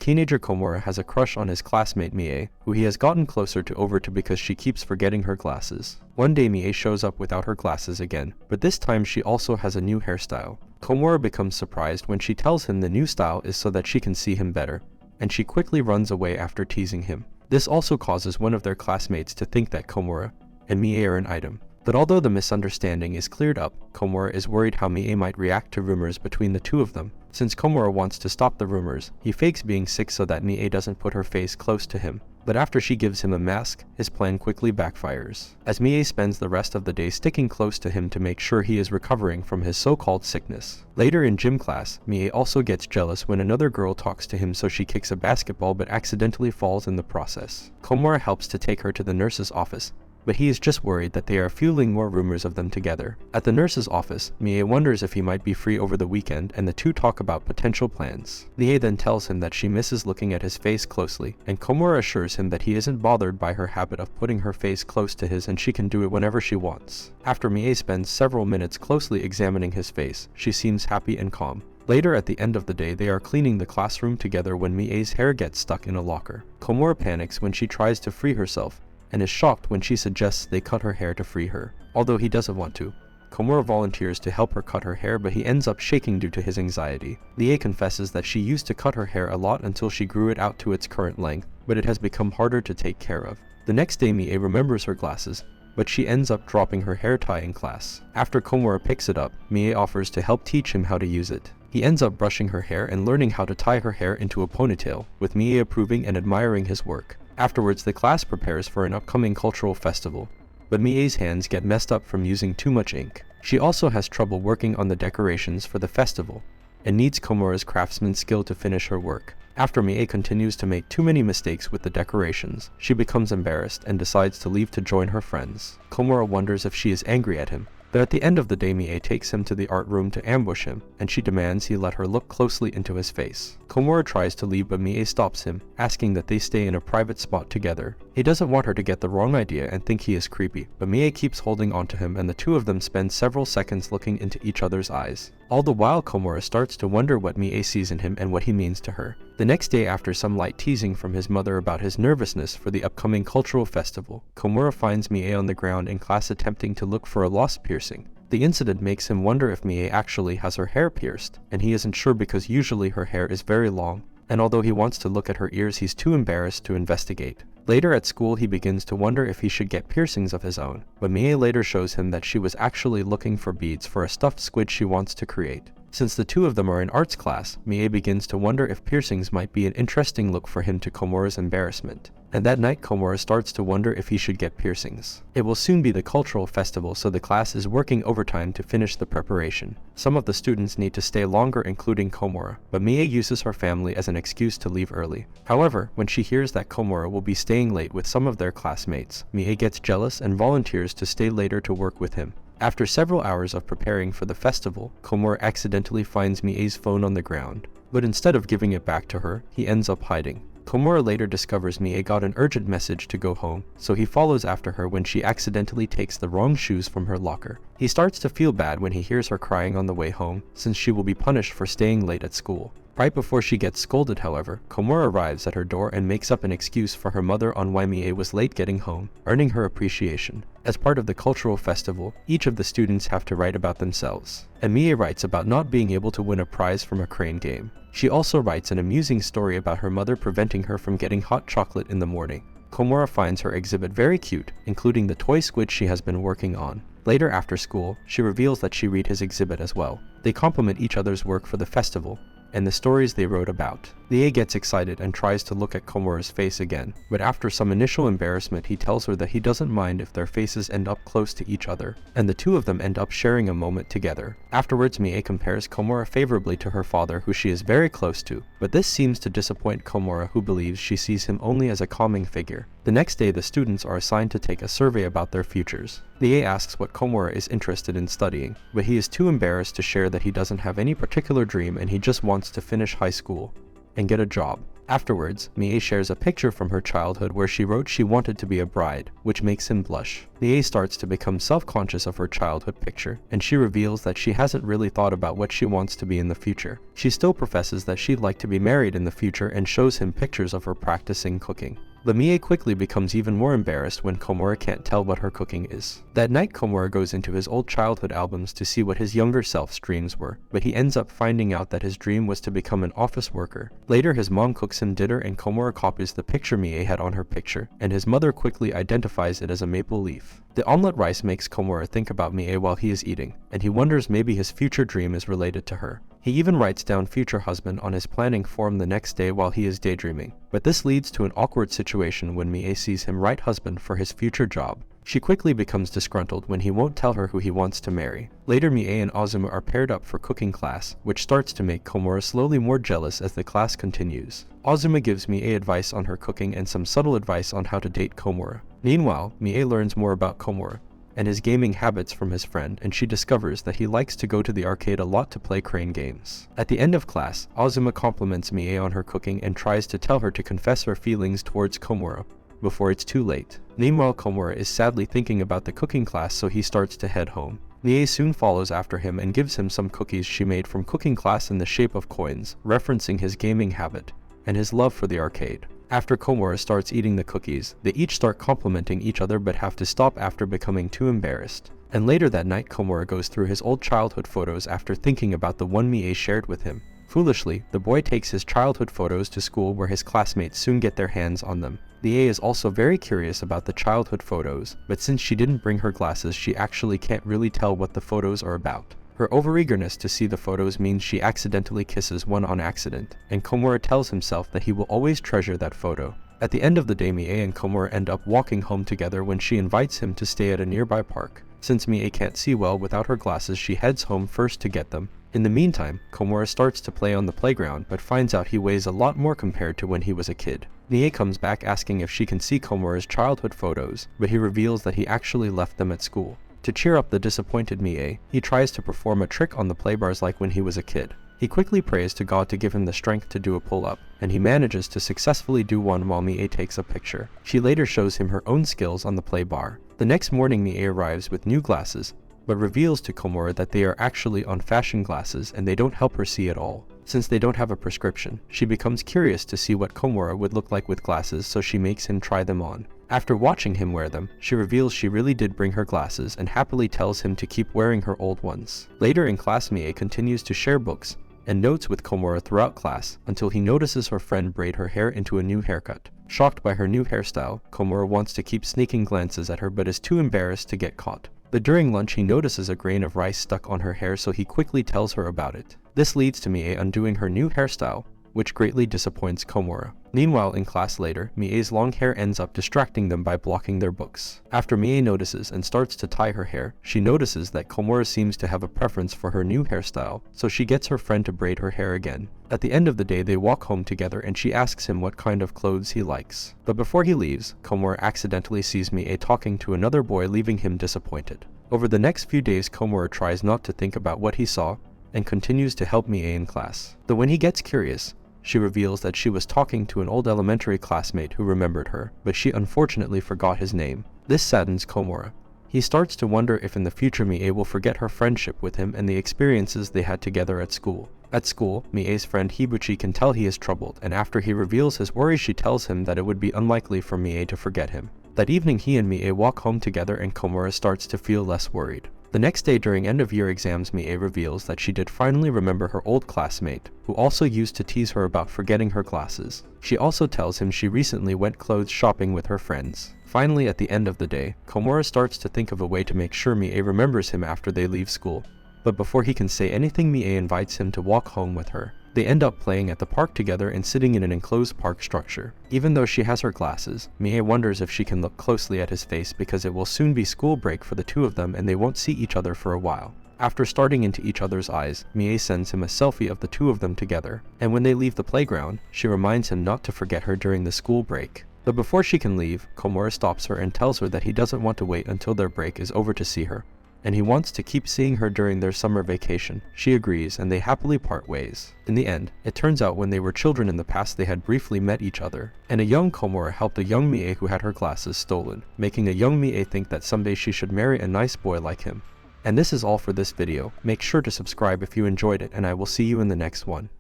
Teenager Komura has a crush on his classmate Mie, who he has gotten closer to over to because she keeps forgetting her glasses. One day Mie shows up without her glasses again, but this time she also has a new hairstyle. Komura becomes surprised when she tells him the new style is so that she can see him better, and she quickly runs away after teasing him. This also causes one of their classmates to think that Komura and Mie are an item. But although the misunderstanding is cleared up, Komura is worried how Mie might react to rumors between the two of them. Since Komura wants to stop the rumors, he fakes being sick so that Mie doesn't put her face close to him. But after she gives him a mask, his plan quickly backfires, as Mie spends the rest of the day sticking close to him to make sure he is recovering from his so-called sickness. Later in gym class, Mie also gets jealous when another girl talks to him, so she kicks a basketball but accidentally falls in the process. Komura helps to take her to the nurse's office, but he is just worried that they are fueling more rumors of them together. At the nurse's office, Mie wonders if he might be free over the weekend, and the two talk about potential plans. Mie then tells him that she misses looking at his face closely, and Komura assures him that he isn't bothered by her habit of putting her face close to his and she can do it whenever she wants. After Mie spends several minutes closely examining his face, she seems happy and calm. Later at the end of the day, they are cleaning the classroom together when Mie's hair gets stuck in a locker. Komura panics when she tries to free herself, and is shocked when she suggests they cut her hair to free her. Although he doesn't want to, Komura volunteers to help her cut her hair, but he ends up shaking due to his anxiety. Mie confesses that she used to cut her hair a lot until she grew it out to its current length, but it has become harder to take care of. The next day Mie remembers her glasses, but she ends up dropping her hair tie in class. After Komura picks it up, Mie offers to help teach him how to use it. He ends up brushing her hair and learning how to tie her hair into a ponytail, with Mie approving and admiring his work. Afterwards, the class prepares for an upcoming cultural festival, but Mie's hands get messed up from using too much ink. She also has trouble working on the decorations for the festival, and needs Komura's craftsman skill to finish her work. After Mie continues to make too many mistakes with the decorations, she becomes embarrassed and decides to leave to join her friends. Komura wonders if she is angry at him, but at the end of the day Mie takes him to the art room to ambush him, and she demands he let her look closely into his face. Komura tries to leave, but Mie stops him, asking that they stay in a private spot together. He doesn't want her to get the wrong idea and think he is creepy, but Mie keeps holding onto him, and the two of them spend several seconds looking into each other's eyes. All the while, Komura starts to wonder what Mie sees in him and what he means to her. The next day, after some light teasing from his mother about his nervousness for the upcoming cultural festival, Komura finds Mie on the ground in class attempting to look for a lost piercing. The incident makes him wonder if Mie actually has her hair pierced, and he isn't sure because usually her hair is very long, and although he wants to look at her ears, he's too embarrassed to investigate. Later at school, he begins to wonder if he should get piercings of his own, but Mie later shows him that she was actually looking for beads for a stuffed squid she wants to create. Since the two of them are in arts class, Mie begins to wonder if piercings might be an interesting look for him, to Komura's embarrassment. And that night, Komura starts to wonder if he should get piercings. It will soon be the cultural festival, so the class is working overtime to finish the preparation. Some of the students need to stay longer, including Komura, but Mie uses her family as an excuse to leave early. However, when she hears that Komura will be staying late with some of their classmates, Mie gets jealous and volunteers to stay later to work with him. After several hours of preparing for the festival, Komura accidentally finds Mie's phone on the ground, but instead of giving it back to her, he ends up hiding. Komura later discovers Mie got an urgent message to go home, so he follows after her when she accidentally takes the wrong shoes from her locker. He starts to feel bad when he hears her crying on the way home, since she will be punished for staying late at school. Right before she gets scolded, however, Komura arrives at her door and makes up an excuse for her mother on why Mie was late getting home, earning her appreciation. As part of the cultural festival, each of the students have to write about themselves, and Mie writes about not being able to win a prize from a crane game. She also writes an amusing story about her mother preventing her from getting hot chocolate in the morning. Komura finds her exhibit very cute, including the toy squid she has been working on. Later after school, she reveals that she read his exhibit as well. They compliment each other's work for the festival, and the stories they wrote about. Mie gets excited and tries to look at Komura's face again, but after some initial embarrassment, he tells her that he doesn't mind if their faces end up close to each other, and the two of them end up sharing a moment together. Afterwards, Mie compares Komura favorably to her father, who she is very close to, but this seems to disappoint Komura, who believes she sees him only as a calming figure. The next day, the students are assigned to take a survey about their futures. Mie asks what Komura is interested in studying, but he is too embarrassed to share that he doesn't have any particular dream and he just wants to finish high school and get a job. Afterwards, Mie shares a picture from her childhood where she wrote she wanted to be a bride, which makes him blush. Mie starts to become self-conscious of her childhood picture, and she reveals that she hasn't really thought about what she wants to be in the future. She still professes that she'd like to be married in the future and shows him pictures of her practicing cooking. Mie quickly becomes even more embarrassed when Komura can't tell what her cooking is. That night, Komura goes into his old childhood albums to see what his younger self's dreams were, but he ends up finding out that his dream was to become an office worker. Later, his mom cooks him dinner and Komura copies the picture Mie had on her picture, and his mother quickly identifies it as a maple leaf. The omelette rice makes Komura think about Mie while he is eating, and he wonders maybe his future dream is related to her. He even writes down future husband on his planning form the next day while he is daydreaming, but this leads to an awkward situation when Mie sees him write husband for his future job. She quickly becomes disgruntled when he won't tell her who he wants to marry. Later, Mie and Azuma are paired up for cooking class, which starts to make Komura slowly more jealous as the class continues. Azuma gives Mie advice on her cooking and some subtle advice on how to date Komura. Meanwhile, Mie learns more about Komura and his gaming habits from his friend, and she discovers that he likes to go to the arcade a lot to play crane games. At the end of class, Azuma compliments Mie on her cooking and tries to tell her to confess her feelings towards Komura before it's too late. Meanwhile, Komura is sadly thinking about the cooking class, so he starts to head home. Mie soon follows after him and gives him some cookies she made from cooking class in the shape of coins, referencing his gaming habit and his love for the arcade. After Komura starts eating the cookies, they each start complimenting each other but have to stop after becoming too embarrassed. And later that night, Komura goes through his old childhood photos after thinking about the one Mie shared with him. Foolishly, the boy takes his childhood photos to school where his classmates soon get their hands on them. Mie is also very curious about the childhood photos, but since she didn't bring her glasses, she actually can't really tell what the photos are about. Her overeagerness to see the photos means she accidentally kisses one on accident, and Komura tells himself that he will always treasure that photo. At the end of the day, Mie and Komura end up walking home together when she invites him to stay at a nearby park. Since Mie can't see well without her glasses, she heads home first to get them. In the meantime, Komura starts to play on the playground but finds out he weighs a lot more compared to when he was a kid. Mie comes back asking if she can see Komura's childhood photos, but he reveals that he actually left them at school. To cheer up the disappointed Mie, he tries to perform a trick on the playbars like when he was a kid. He quickly prays to God to give him the strength to do a pull-up, and he manages to successfully do one while Mie takes a picture. She later shows him her own skills on the play bar. The next morning, Mie arrives with new glasses, but reveals to Komura that they are actually on-fashion glasses and they don't help her see at all. Since they don't have a prescription, she becomes curious to see what Komura would look like with glasses, so she makes him try them on. After watching him wear them, she reveals she really did bring her glasses and happily tells him to keep wearing her old ones. Later in class, Mie continues to share books and notes with Komura throughout class until he notices her friend braid her hair into a new haircut. Shocked by her new hairstyle, Komura wants to keep sneaking glances at her but is too embarrassed to get caught. But during lunch, he notices a grain of rice stuck on her hair, so he quickly tells her about it. This leads to Mie undoing her new hairstyle, which greatly disappoints Komura. Meanwhile, in class later, Mie's long hair ends up distracting them by blocking their books. After Mie notices and starts to tie her hair, she notices that Komura seems to have a preference for her new hairstyle, so she gets her friend to braid her hair again. At the end of the day, they walk home together and she asks him what kind of clothes he likes. But before he leaves, Komura accidentally sees Mie talking to another boy, leaving him disappointed. Over the next few days, Komura tries not to think about what he saw and continues to help Mie in class. Though when he gets curious, she reveals that she was talking to an old elementary classmate who remembered her, but she unfortunately forgot his name. This saddens Komura. He starts to wonder if in the future Mie will forget her friendship with him and the experiences they had together at school. At school, Mie's friend Hibuchi can tell he is troubled, and after he reveals his worries, she tells him that it would be unlikely for Mie to forget him. That evening, he and Mie walk home together and Komura starts to feel less worried. The next day during end-of-year exams, Mie reveals that she did finally remember her old classmate, who also used to tease her about forgetting her glasses. She also tells him she recently went clothes shopping with her friends. Finally, at the end of the day, Komura starts to think of a way to make sure Mie remembers him after they leave school. But before he can say anything, Mie invites him to walk home with her. They end up playing at the park together and sitting in an enclosed park structure. Even though she has her glasses, Mie wonders if she can look closely at his face because it will soon be school break for the two of them and they won't see each other for a while. After starting into each other's eyes, Mie sends him a selfie of the two of them together, and when they leave the playground, she reminds him not to forget her during the school break. But before she can leave, Komura stops her and tells her that he doesn't want to wait until their break is over to see her, and he wants to keep seeing her during their summer vacation. She agrees, and they happily part ways. In the end, it turns out when they were children in the past they had briefly met each other, and a young Komura helped a young Mie who had her glasses stolen, making a young Mie think that someday she should marry a nice boy like him. And this is all for this video. Make sure to subscribe if you enjoyed it, and I will see you in the next one.